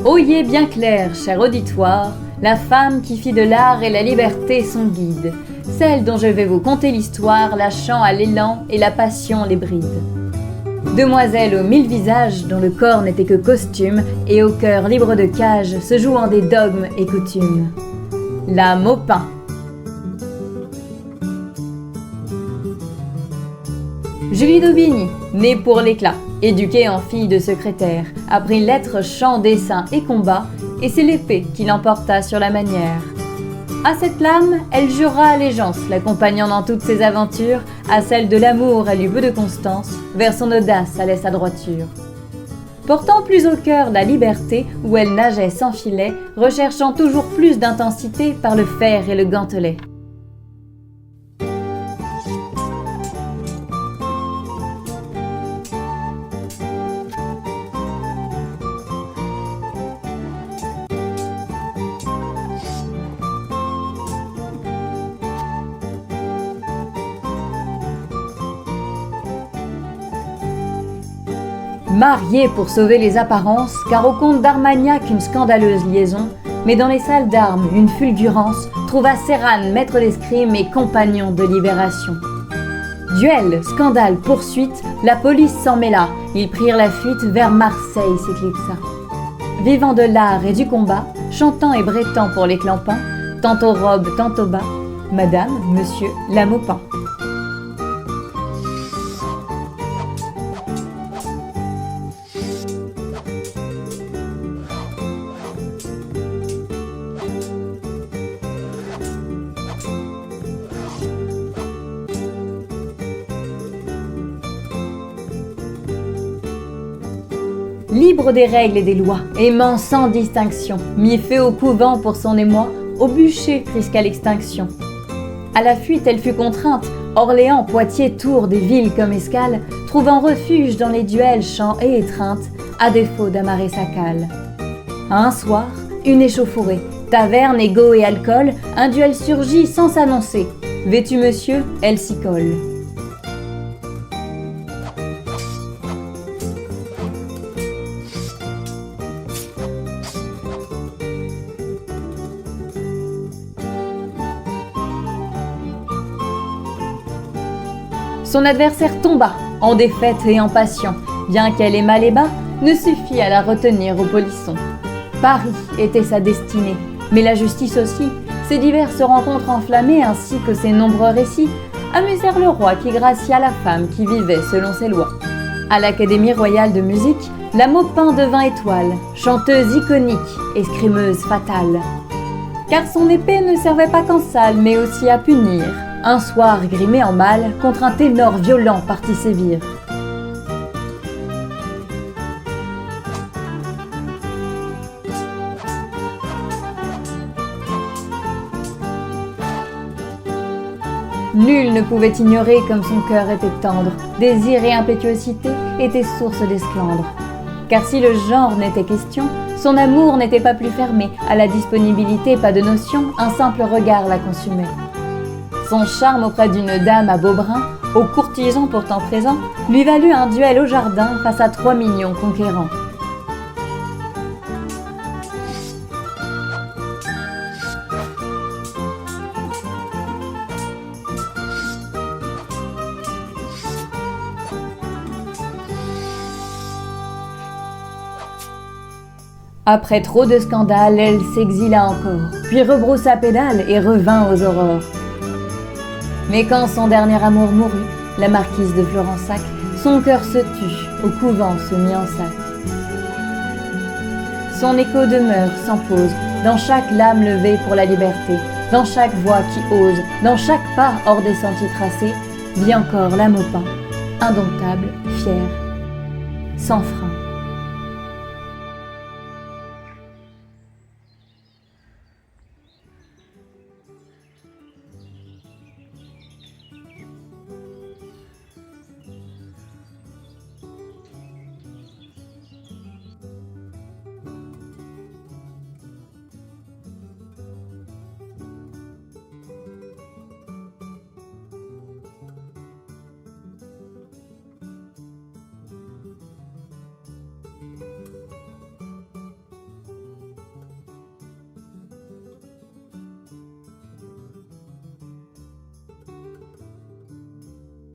Oyez bien clair, cher auditoire, la femme qui fit de l'art et la liberté son guide, celle dont je vais vous conter l'histoire, lâchant à l'élan et la passion les bride. Demoiselle aux 1000 visages, dont le corps n'était que costume, et au cœur libre de cage, se jouant des dogmes et coutumes. La Maupin. Julie d'Aubigny, née pour l'éclat, éduquée en fille de secrétaire, apprit lettres, chant, dessin et combat, et c'est l'épée qui l'emporta sur la manière. À cette lame, elle jura allégeance, l'accompagnant dans toutes ses aventures. À celle de l'amour, elle eut peu de constance, vers son audace allait sa droiture. Portant plus au cœur la liberté, où elle nageait sans filet, recherchant toujours plus d'intensité par le fer et le gantelet. Mariée pour sauver les apparences, car au comte d'Armagnac une scandaleuse liaison, mais dans les salles d'armes une fulgurance, trouva Serrane, maître d'escrime et compagnon de libération. Duel, scandale, poursuite, la police s'en mêla, ils prirent la fuite vers Marseille s'éclipsa. Vivant de l'art et du combat, chantant et brétant pour les clampins, tantôt robe, tantôt bas, madame, monsieur, la Maupin. Libre des règles et des lois, aimant sans distinction, mit feu au couvent pour son émoi, au bûcher jusqu'à l'extinction. À la fuite elle fut contrainte, Orléans, Poitiers, Tours, des villes comme escale, trouvant refuge dans les duels, chants et étreintes, à défaut d'amarrer sa cale. Un soir, une échauffourée, taverne, égo et alcool, un duel surgit sans s'annoncer. Vêtu monsieur, elle s'y colle. Son adversaire tomba, en défaite et en passion, bien qu'elle aimât les bas, ne suffit à la retenir au polisson. Paris était sa destinée, mais la justice aussi, ses diverses rencontres enflammées ainsi que ses nombreux récits, amusèrent le roi qui gracia la femme qui vivait selon ses lois. À l'Académie royale de musique, la Maupin devint étoile, chanteuse iconique, escrimeuse fatale. Car son épée ne servait pas qu'en salle, mais aussi à punir. Un soir, grimé en mâle, contre un ténor violent partit sévir. Nul ne pouvait ignorer comme son cœur était tendre, désir et impétuosité étaient source d'esclandre. Car si le genre n'était question, son amour n'était pas plus fermé, à la disponibilité pas de notion, un simple regard la consumait. Son charme auprès d'une dame à beau brun, aux courtisans pourtant présents, lui valut un duel au jardin face à 3 millions conquérants. Après trop de scandales, elle s'exila encore, puis rebroussa pédale et revint aux aurores. Mais quand son dernier amour mourut, la marquise de Florensac, son cœur se tut, au couvent se mit en sac. Son écho demeure sans pause, dans chaque lame levée pour la liberté, dans chaque voix qui ose, dans chaque pas hors des sentiers tracés, vit encore la Maupin, indomptable, fière, sans frein.